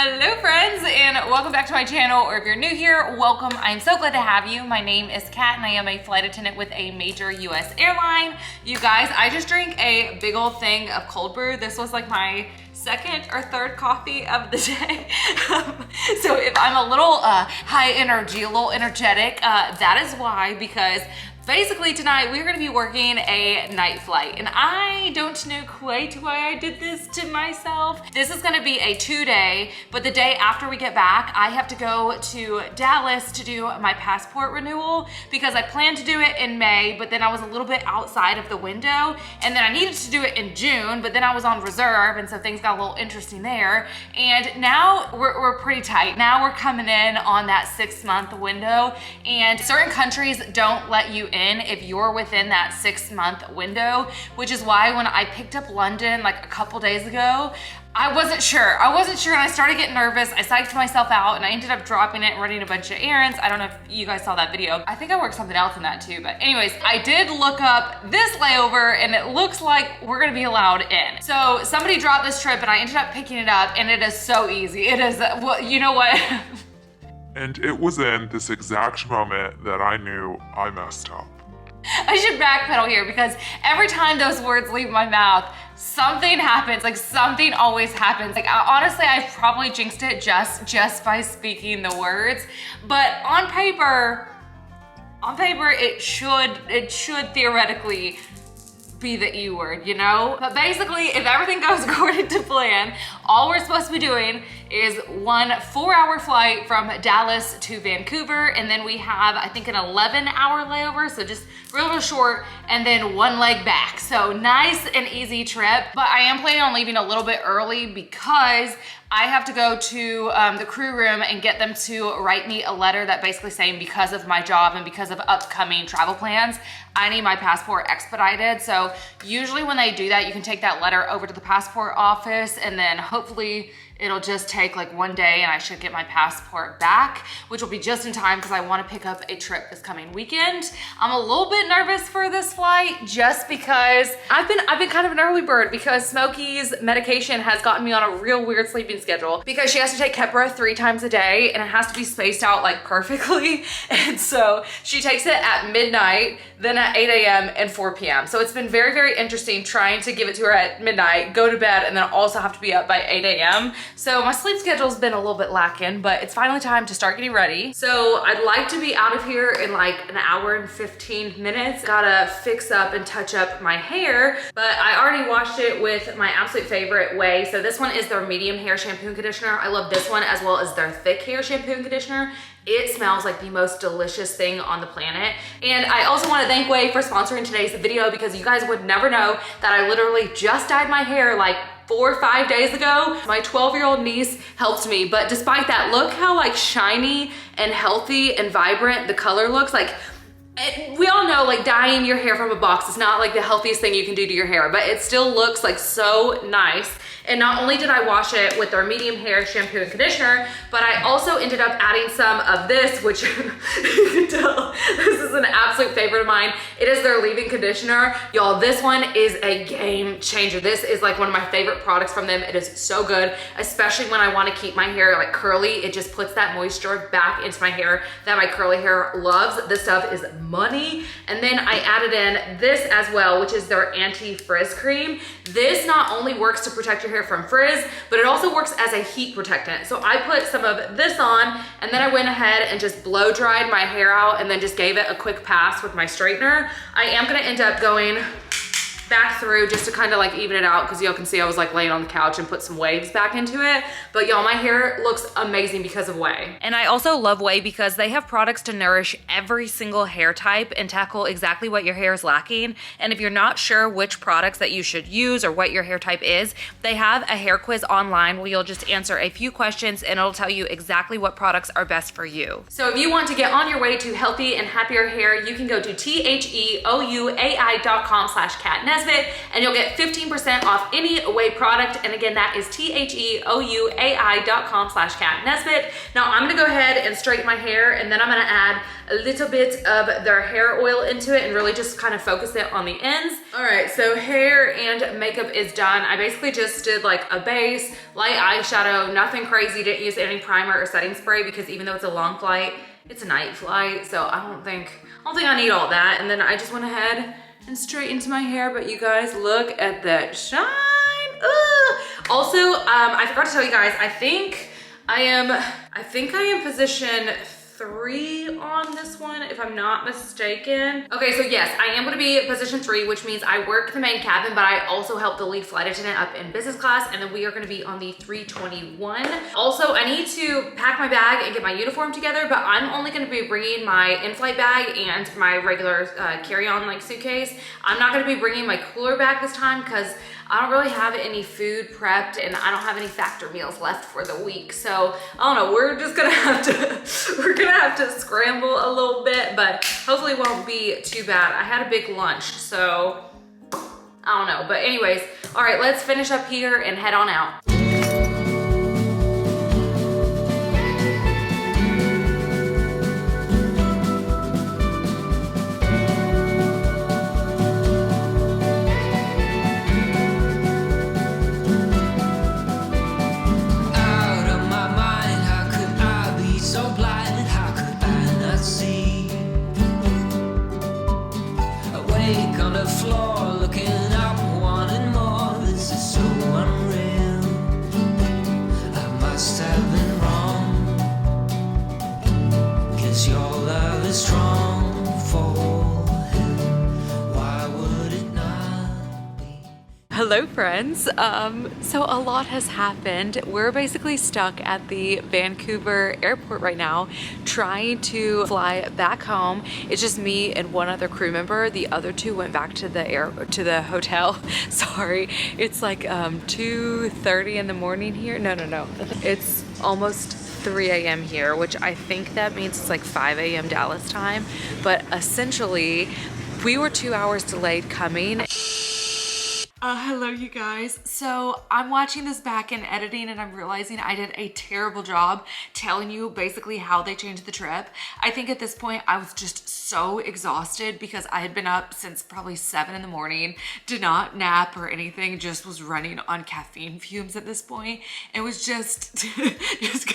Hello friends, and welcome back to my channel, or if you're new here, welcome. I'm so glad to have you. My name is Kat and I am a flight attendant with a major US airline. You guys, I just drank a big old thing of cold brew. This was like my second or third coffee of the day. So if I'm a little high energy, a little energetic, that is why, because basically tonight we're gonna be working a night flight and I don't know quite why I did this to myself. This is gonna be a 2-day, but the day after we get back, I have to go to Dallas to do my passport renewal because I planned to do it in May, but then I was a little bit outside of the window, and then I needed to do it in June, but then I was on reserve, and so things got a little interesting there. And now we're pretty tight. Now we're coming in on that 6-month window, and certain countries don't let you in if you're within that 6-month window, which is why when I picked up London like a couple days ago, I wasn't sure and I started getting nervous. I psyched myself out and I ended up dropping it and running a bunch of errands. I don't know if you guys saw that video. I think I worked something else in that too, but anyways, I did look up this layover and it looks like we're gonna be allowed in. So somebody dropped this trip and I ended up picking it up, and it is so easy. It is, well, you know what? And it was in this exact moment that I knew I messed up. I should backpedal here because every time those words leave my mouth, something happens. Like, something always happens. Like, honestly, I probably jinxed it just by speaking the words. But on paper, it should theoretically be the E word, you know? But basically, if everything goes according to plan, all we're supposed to be doing is one 4-hour flight from Dallas to Vancouver, and then we have, I think, an 11-hour layover, so just real short, and then one leg back. So nice and easy trip, but I am planning on leaving a little bit early because I have to go to the crew room and get them to write me a letter that basically saying, because of my job and because of upcoming travel plans, I need my passport expedited. So usually when they do that, you can take that letter over to the passport office, and then hopefully it'll just take like 1 day and I should get my passport back, which will be just in time because I want to pick up a trip this coming weekend. I'm a little bit nervous for this flight just because I've been kind of an early bird because Smokey's medication has gotten me on a real weird sleeping schedule because she has to take Keppra 3 times a day and it has to be spaced out like perfectly. And so she takes it at midnight, then at 8 a.m. and 4 p.m. So it's been very, very interesting trying to give it to her at midnight, go to bed, and then also have to be up by 8 a.m. So my sleep schedule's been a little bit lacking, but it's finally time to start getting ready. So I'd like to be out of here in like an hour and 15 minutes. Gotta fix up and touch up my hair, but I already washed it with my absolute favorite Way. So this one is their medium hair shampoo and conditioner. I love this one as well as their thick hair shampoo and conditioner. It smells like the most delicious thing on the planet. And I also want to thank Way for sponsoring today's video because you guys would never know that I literally just dyed my hair like 4 or 5 days ago. My 12-year-old niece helped me, but despite that, look how like shiny and healthy and vibrant the color looks. Like, we all know like dyeing your hair from a box is not like the healthiest thing you can do to your hair, but it still looks like so nice. And not only did I wash it with their medium hair shampoo and conditioner, but I also ended up adding some of this, which you can tell this is an absolute favorite of mine. It is their leave-in conditioner. Y'all, this one is a game changer. This is like one of my favorite products from them. It is so good, especially when I want to keep my hair like curly. It just puts that moisture back into my hair that my curly hair loves. This stuff is money. And then I added in this as well, which is their anti-frizz cream. This not only works to protect your hair from frizz, but it also works as a heat protectant. So I put some of this on, and then I went ahead and just blow dried my hair out and then just gave it a quick pass with my straightener. I am gonna end up going back through just to kind of like even it out because y'all can see I was like laying on the couch and put some waves back into it. But y'all, my hair looks amazing because of Way. And I also love Way because they have products to nourish every single hair type and tackle exactly what your hair is lacking. And if you're not sure which products that you should use or what your hair type is, they have a hair quiz online where you'll just answer a few questions and it'll tell you exactly what products are best for you. So if you want to get on your way to healthy and happier hair, you can go to THEOUAI.com/CatNesbitt Nesbitt, and you'll get 15% off any Ouai product. And again, that is THEOUAI.com/CatNesbitt. Now I'm gonna go ahead and straighten my hair, and then I'm gonna add a little bit of their hair oil into it and really just kind of focus it on the ends. All right, so hair and makeup is done. I basically just did like a base, light eyeshadow, nothing crazy, didn't use any primer or setting spray because even though it's a long flight, it's a night flight, so I don't think I need all that. And then I just went ahead and straightened my hair, but you guys, look at that shine. Ugh. Also, I forgot to tell you guys, I think I am position 3 on this one, if I'm not mistaken. Okay, so yes, I am gonna be position 3, which means I work the main cabin, but I also help the lead flight attendant up in business class, and then we are gonna be on the 321. Also, I need to pack my bag and get my uniform together, but I'm only gonna be bringing my in-flight bag and my regular carry-on like suitcase. I'm not gonna be bringing my cooler bag this time because I don't really have any food prepped and I don't have any factor meals left for the week. So I don't know, we're gonna have to scramble a little bit, but hopefully it won't be too bad. I had a big lunch, so I don't know. But anyways, all right, let's finish up here and head on out. Hello friends, so a lot has happened. We're basically stuck at the Vancouver airport right now trying to fly back home. It's just me and one other crew member. The other two went back to the hotel. Sorry, it's like 2:30 in the morning here. No. It's almost 3 a.m. here, which I think that means it's like 5 a.m. Dallas time. But essentially, we were 2 hours delayed coming. Hello you guys. So I'm watching this back in editing and I'm realizing I did a terrible job telling you basically how they changed the trip. I think at this point I was just so exhausted because I had been up since probably 7 in the morning, did not nap or anything, just was running on caffeine fumes at this point. It was just, just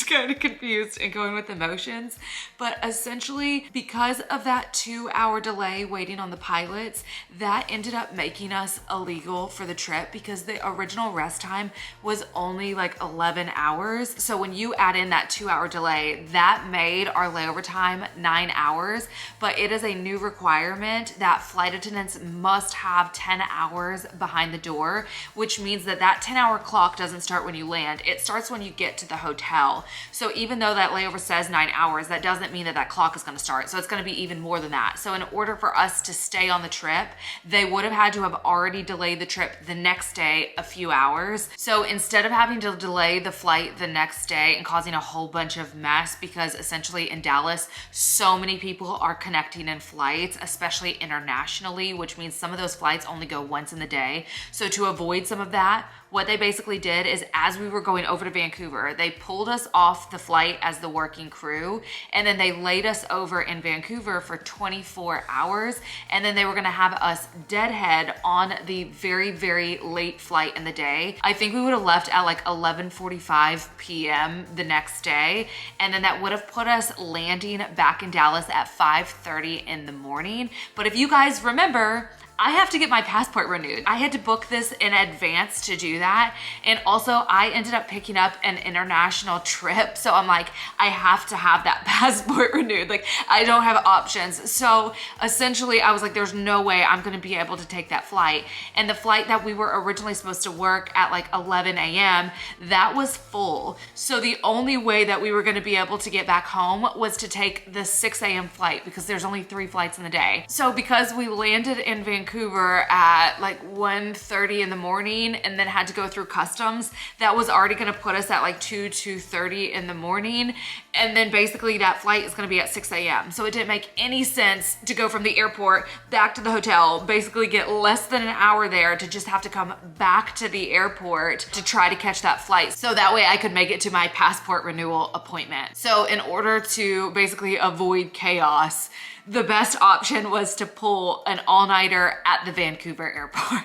kind of confused and going with emotions. But essentially because of that 2-hour delay waiting on the pilots, that ended up making us illegal for the trip because the original rest time was only like 11 hours. So when you add in that 2-hour delay, that made our layover time 9 hours. But it is a new requirement that flight attendants must have 10 hours behind the door, which means that that 10-hour clock doesn't start when you land. It starts when you get to the hotel. So even though that layover says 9 hours, that doesn't mean that that clock is going to start. So it's going to be even more than that. So in order for us to stay on the trip, they would have had to have already delayed the trip the next day a few hours. So instead of having to delay the flight the next day and causing a whole bunch of mess, because essentially in Dallas, so many people are connecting in flights, especially internationally, which means some of those flights only go once in the day. So to avoid some of that, what they basically did is as we were going over to Vancouver, they pulled us off the flight as the working crew, and then they laid us over in Vancouver for 24 hours, and then they were gonna have us deadhead on the very, very late flight in the day. I think we would have left at like 11:45 p.m. the next day, and then that would have put us landing back in Dallas at 5:30 in the morning. But if you guys remember, I have to get my passport renewed. I had to book this in advance to do that. And also I ended up picking up an international trip. So I'm like, I have to have that passport renewed. Like I don't have options. So essentially I was like, there's no way I'm gonna be able to take that flight. And the flight that we were originally supposed to work at like 11 a.m., that was full. So the only way that we were gonna be able to get back home was to take the 6 a.m. flight because there's only 3 flights in the day. So because we landed in Vancouver Vancouver at like 1:30 in the morning and then had to go through customs. That was already gonna put us at like 2:30 in the morning. And then basically that flight is gonna be at 6 a.m. So it didn't make any sense to go from the airport back to the hotel, basically get less than an hour there to just have to come back to the airport to try to catch that flight. So that way I could make it to my passport renewal appointment. So in order to basically avoid chaos, the best option was to pull an all-nighter at the Vancouver airport.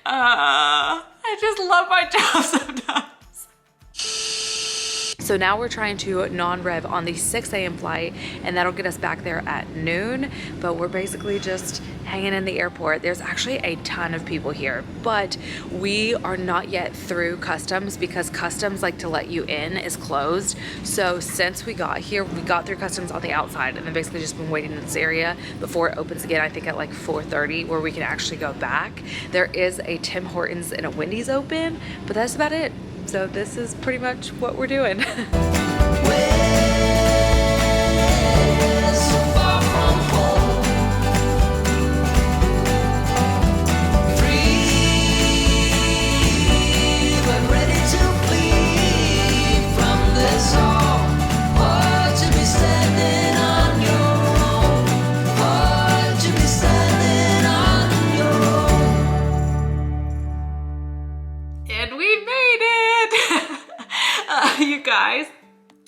I just love my job sometimes. So now we're trying to non-rev on the 6 a.m. flight, and that'll get us back there at noon, but we're basically just hanging in the airport. There's actually a ton of people here, but we are not yet through customs because customs, like to let you in, is closed. So since we got here, we got through customs on the outside and then basically just been waiting in this area before it opens again, I think at like 4:30, where we can actually go back. There is a Tim Hortons and a Wendy's open, but that's about it. So this is pretty much what we're doing. You guys,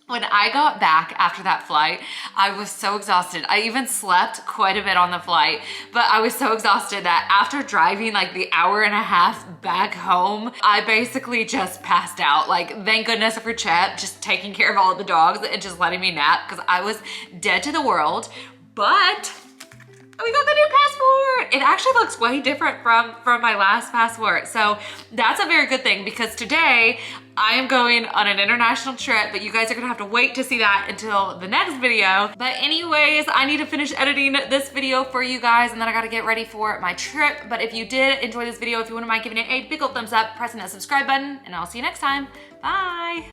when I got back after that flight, I was so exhausted. I even slept quite a bit on the flight, but I was so exhausted that after driving like the hour and a half back home, I basically just passed out. Like, thank goodness for Chet just taking care of all of the dogs and just letting me nap because I was dead to the world. But we got the new passport. It actually looks way different from my last passport. So that's a very good thing because today I am going on an international trip, but you guys are gonna have to wait to see that until the next video. But anyways, I need to finish editing this video for you guys and then I gotta get ready for my trip. But if you did enjoy this video, if you wouldn't mind giving it a big old thumbs up, pressing that subscribe button, and I'll see you next time. Bye.